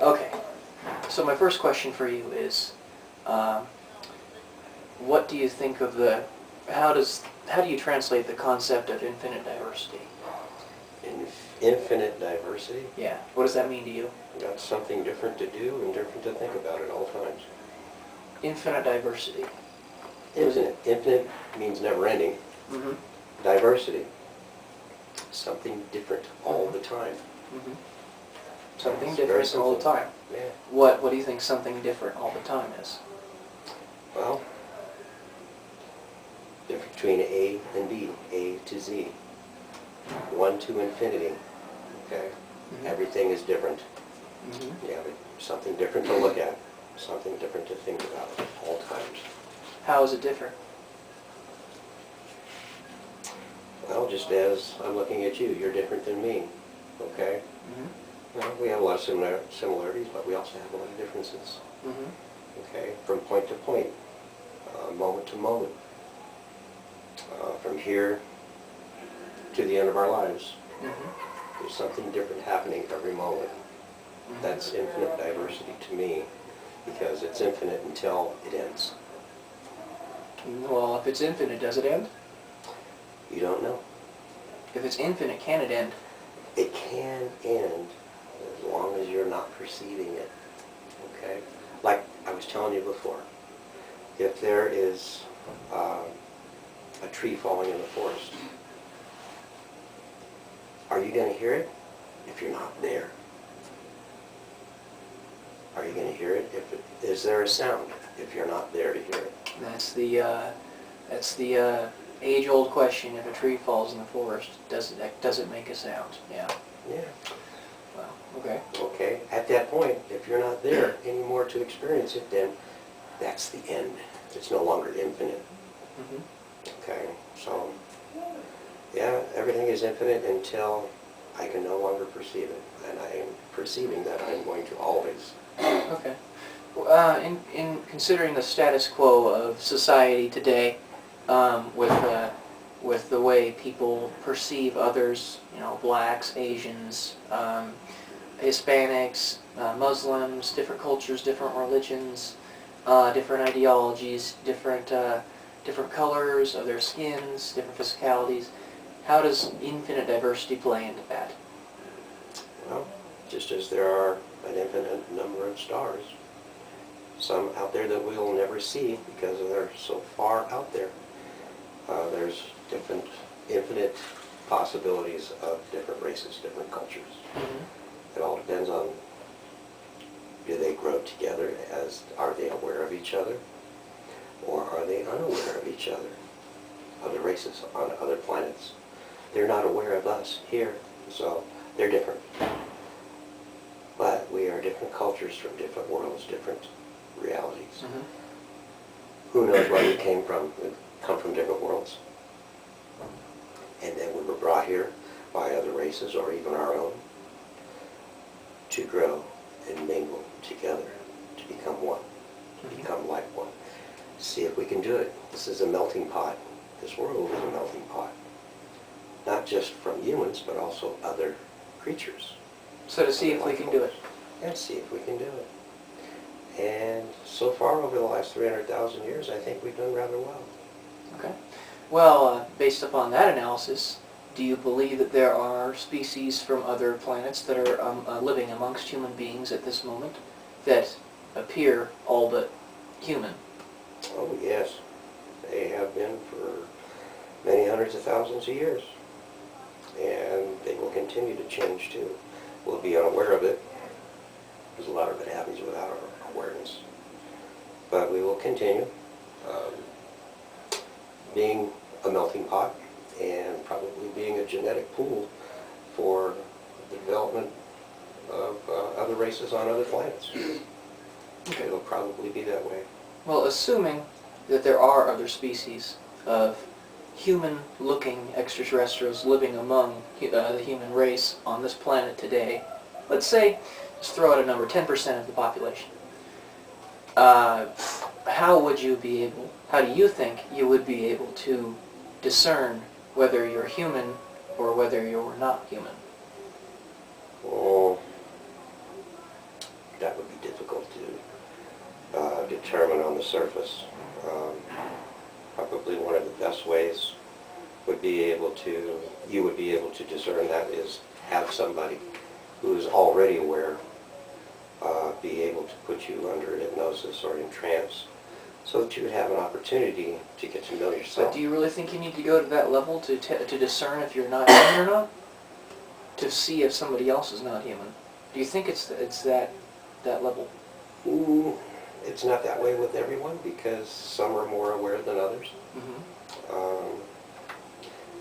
Okay. So my first question for you is, what do you think of how do you translate the concept of infinite diversity? Infinite diversity? Yeah. What does that mean to you? Got something different to do and different to think about at all times. Infinite diversity. Infinite. Infinite means never ending. Mm-hmm. Diversity. Something different all the time. Mm-hmm. Something It's different all the time. Yeah. What do you think something different all the time is? Well, difference between A and B, A to Z. 1 to infinity. Okay? Mm-hmm. Everything is different. Mm-hmm. You have something different to look at, something different to think about at all times. How is it different? Well, just as I'm looking at you, you're different than me. Okay? Mm-hmm. Well, we have a lot of similarities, but we also have a lot of differences. Mm-hmm. Okay? From point to point, moment to moment, from here to the end of our lives. Mm-hmm. There's something different happening every moment. Mm-hmm. That's infinite diversity to me, because it's infinite until it ends. Well, if it's infinite, does it end? You don't know. If it's infinite, can it end? It can end as long as you're not perceiving it. Okay? Like I was telling you before, if there is a tree falling in the forest, are you going to hear it if you're not there? Are you going to hear it? Is there a sound if you're not there to hear it? That's the age-old question. If a tree falls in the forest, does it make a sound? Yeah. Yeah. Well, okay. Okay. At that point, if you're not there anymore to experience it, then that's the end. It's no longer infinite. Mm-hmm. Okay. So, yeah, everything is infinite until I can no longer perceive it. And I am perceiving that I'm going to always. Okay. In considering the status quo of society today, with the way people perceive others, blacks, Asians, Hispanics, Muslims, different cultures, different religions, different ideologies, different colors of their skins, different physicalities. How does infinite diversity play into that? Well, just as there are an infinite number of stars, some out there that we'll never see because they're so far out there. There's different, infinite possibilities of different races, different cultures. Mm-hmm. It all depends on, do they grow together are they aware of each other? Or are they unaware of each other? Other races on other planets. They're not aware of us here, so they're different. But we are different cultures from different worlds, different realities. Mm-hmm. Who knows where we came from? We come from different worlds. And then we were brought here by other races or even our own to grow and mingle together, to become one, to become like one. See if we can do it. This is a melting pot. This world is a melting pot. Not just from humans, but also other creatures. So to see if we can do it. And see if we can do it. And so far over the last 300,000 years, I think we've done rather well. Okay. Well, based upon that analysis, do you believe that there are species from other planets that are living amongst human beings at this moment that appear all but human? Oh yes, they have been for many hundreds of thousands of years. And they will continue to change too. We'll be unaware of it, because a lot of it happens without our awareness. But we will continue being a melting pot and probably being a genetic pool for the development of other races on other planets. Okay. It'll probably be that way. Well, assuming that there are other species of human-looking extraterrestrials living among the human race on this planet today, let's say, let's throw out a number, 10% of the population. How do you think you would be able to discern whether you're human or whether you're not human? Oh, that would be difficult to determine on the surface. Probably one of the best ways would be you would be able to discern that is have somebody who is already aware be able to put you under hypnosis or in trance so that you would have an opportunity to get to know yourself. But do you really think you need to go to that level to discern if you're not human or not? To see if somebody else is not human? Do you think it's that level? It's not that way with everyone because some are more aware than others. Mm-hmm.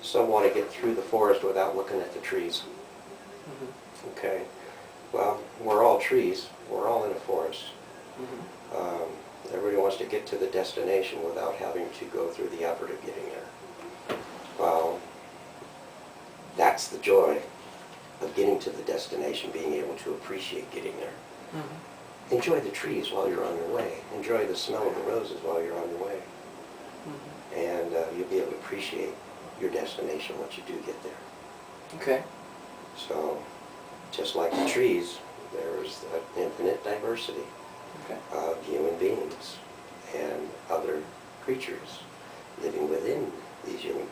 Some want to get through the forest without looking at the trees. Mm-hmm. Okay. Well, we're all trees. We're all in a forest. Mm-hmm. Everybody wants to get to the destination without having to go through the effort of getting there. Well, that's the joy of getting to the destination, being able to appreciate getting there. Mm-hmm. Enjoy the trees while you're on your way. Enjoy the smell of the roses while you're on your way. Mm-hmm. And you'll be able to appreciate your destination once you do get there. Okay. So, just like the trees, there's an infinite diversity of human beings and other creatures living within these human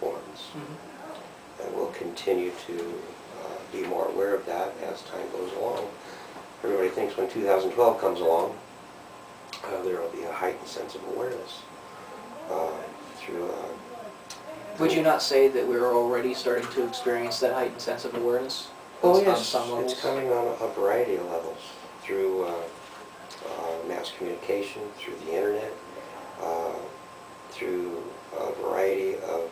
forms. Mm-hmm. And we'll continue to be more aware of that as time goes along. Everybody thinks when 2012 comes along, there will be a heightened sense of awareness through... Would you not say that we're already starting to experience that heightened sense of awareness? Oh on yes, some levels? it's coming on a variety of levels, through mass communication, through the internet, through a variety of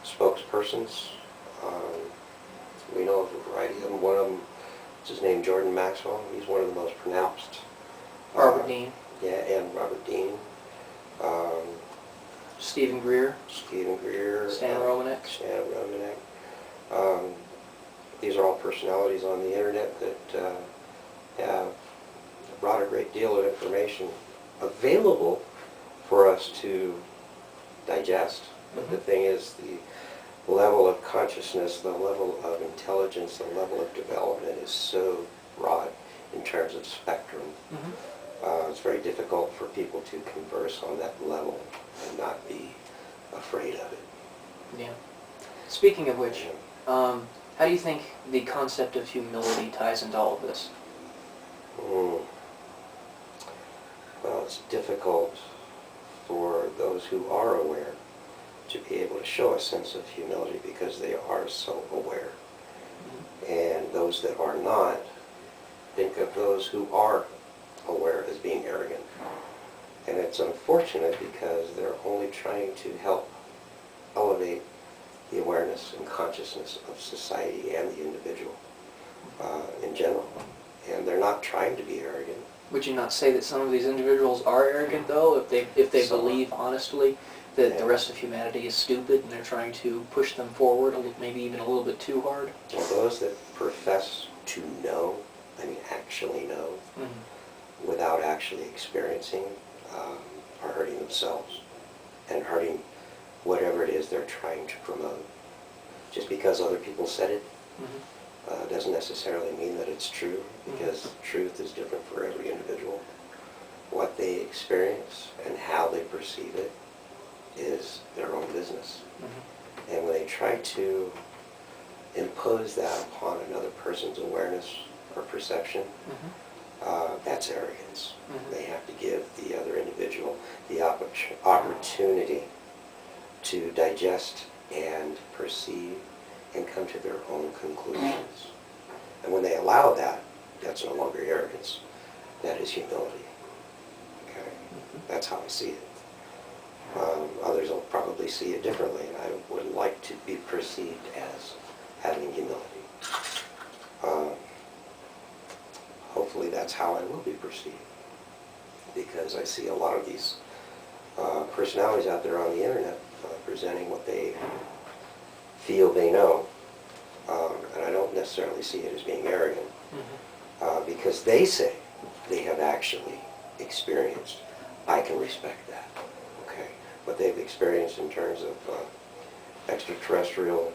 spokespersons. We know of a variety of them. One of them is his name Jordan Maxwell. He's one of the most pronounced. Robert Dean. Yeah, and Robert Dean. Stephen Greer. Stephen Greer. Stan Romanek. Stan Romanek. These are all personalities on the internet that have brought a great deal of information available for us to digest. But the thing is, the level of consciousness, the level of intelligence, the level of development is so broad in terms of spectrum. Mm-hmm. It's very difficult for people to converse on that level and not be afraid of it. Yeah. Speaking of which, how do you think the concept of humility ties into all of this? Well, it's difficult for those who are aware to be able to show a sense of humility because they are so aware. Mm-hmm. And those that are not think of those who are aware as being arrogant. And it's unfortunate because they're only trying to help elevate the awareness and consciousness of society and the individual in general. And they're not trying to be arrogant. Would you not say that some of these individuals are arrogant, though, if they Some believe honestly that the rest of humanity is stupid and they're trying to push them forward, maybe even a little bit too hard? Well, those that profess to know, actually know, without actually experiencing, are hurting themselves and hurting whatever it is they're trying to promote. Just because other people said it doesn't necessarily mean that it's true, because truth is different for every individual. What they experience and how they perceive it is their own business. And when they try to impose that upon another person's awareness or perception, that's arrogance. They have to give the other individual the opportunity to digest and perceive and come to their own conclusions. And when they allow that, that's no longer arrogance. That is humility. Okay? That's how I see it. Others will probably see it differently, and I would like to be perceived as having humility. Hopefully that's how I will be perceived, because I see a lot of these personalities out there on the internet presenting what they feel they know, and I don't necessarily see it as being arrogant, because they say they have actually experienced. I can respect that, okay? What they've experienced in terms of extraterrestrial...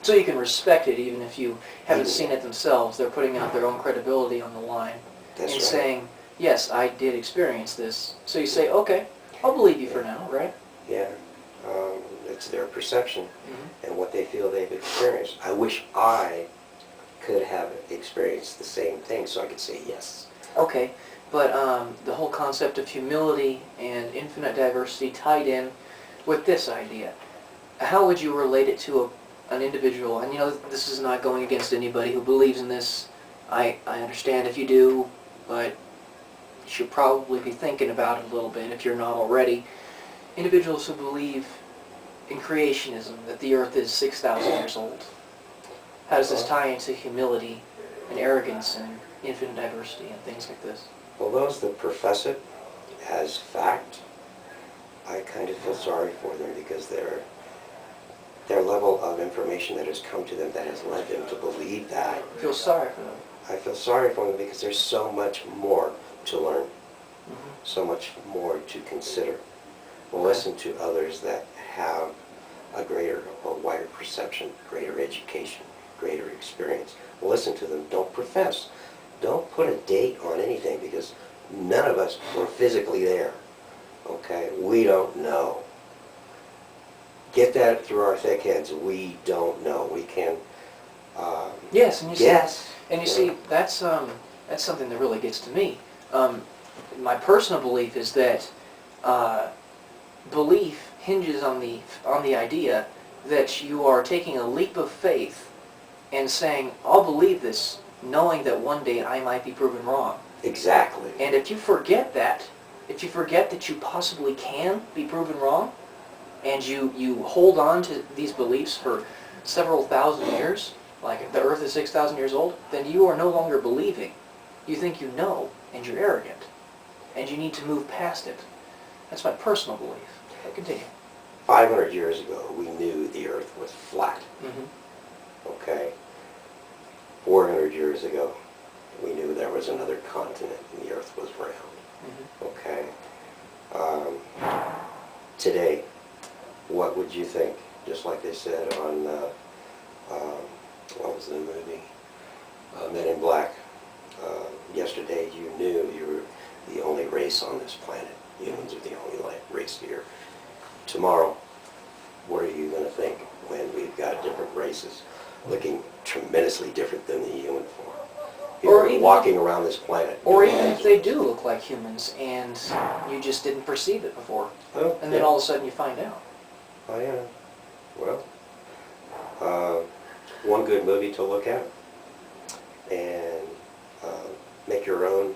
So you can respect it even if you haven't seen it themselves. They're putting out their own credibility on the line. That's and right. saying, yes, I did experience this. So you say, okay, I'll believe you for now, right? Yeah. It's their perception Mm-hmm. and what they feel they've experienced. I wish I could have experienced the same thing so I could say yes. Okay, but the whole concept of humility and infinite diversity tied in with this idea, how would you relate it to an individual? And you know, this is not going against anybody who believes in this. I understand if you do, but you should probably be thinking about it a little bit if you're not already. Individuals who believe in creationism, that the earth is 6,000 years old. How does this tie into humility and arrogance and infinite diversity and things like this? Well, those that profess it as fact, I kind of feel sorry for them because their level of information that has come to them that has led them to believe that. I feel sorry for them. I feel sorry for them because there's so much more to learn, Mm-hmm. so much more to consider. We'll listen to others that have a greater or wider perception, greater education, greater experience. We'll listen to them. Don't profess. Don't put a date on anything because none of us were physically there. Okay? We don't know. Get that through our thick heads. We don't know. We can Yes, and you guess. see, and you see, that's something that really gets to me. My personal belief is that belief hinges on the idea that you are taking a leap of faith and saying, I'll believe this, knowing that one day I might be proven wrong. Exactly. And if you forget that, if you forget that you possibly can be proven wrong, and you hold on to these beliefs for several thousand years, like if the earth is 6,000 years old, then you are no longer believing. You think you know, and you're arrogant. And you need to move past it. That's my personal belief. Continue. 500 years ago, we knew the earth was flat. Mm-hmm. Okay? 400 years ago, we knew there was another continent and the earth was round. Mm-hmm. Okay? Today, what would you think? Just like they said on, what was the movie? Men in Black. Yesterday, you knew you were the only race on this planet. Humans are the only race here. Tomorrow, what are you going to think when we've got different races looking tremendously different than the human form? People are walking around this planet. Or even if they do look like humans and you just didn't perceive it before. Oh, And then yeah. all of a sudden you find out. Oh, yeah. Well, one good movie to look at and make your own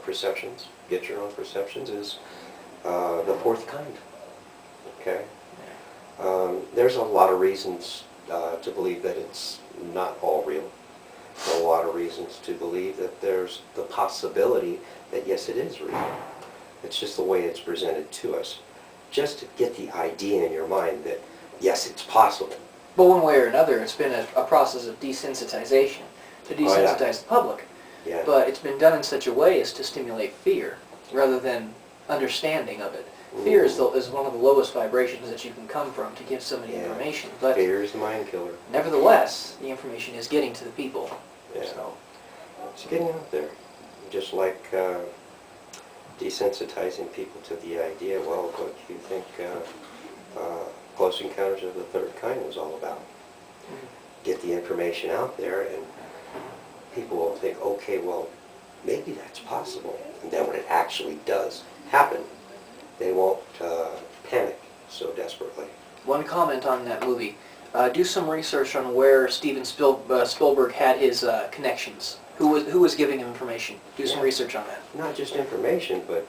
perceptions, get your own perceptions is The Fourth Kind. Okay? There's a lot of reasons to believe that it's not all real. There are a lot of reasons to believe that there's the possibility that yes, it is real. It's just the way it's presented to us. Just to get the idea in your mind that yes, it's possible. But one way or another, it's been a process of desensitization, to desensitize the public. Yeah. But it's been done in such a way as to stimulate fear, rather than understanding of it. Fear is one of the lowest vibrations that you can come from to give somebody Yeah. information. But Fear is the mind killer. nevertheless, the information is getting to the people. Yeah. So, It's getting out there. Just like desensitizing people to the idea, well, what do you think Close Encounters of the Third Kind was all about? Get the information out there and people will think, okay, well, maybe that's possible. And then when it actually does happen, they won't panic so desperately. one comment on that movie. Do some research on where Steven Spielberg had his connections. Who was giving him information? Do some Yeah. research on that. Not just information, but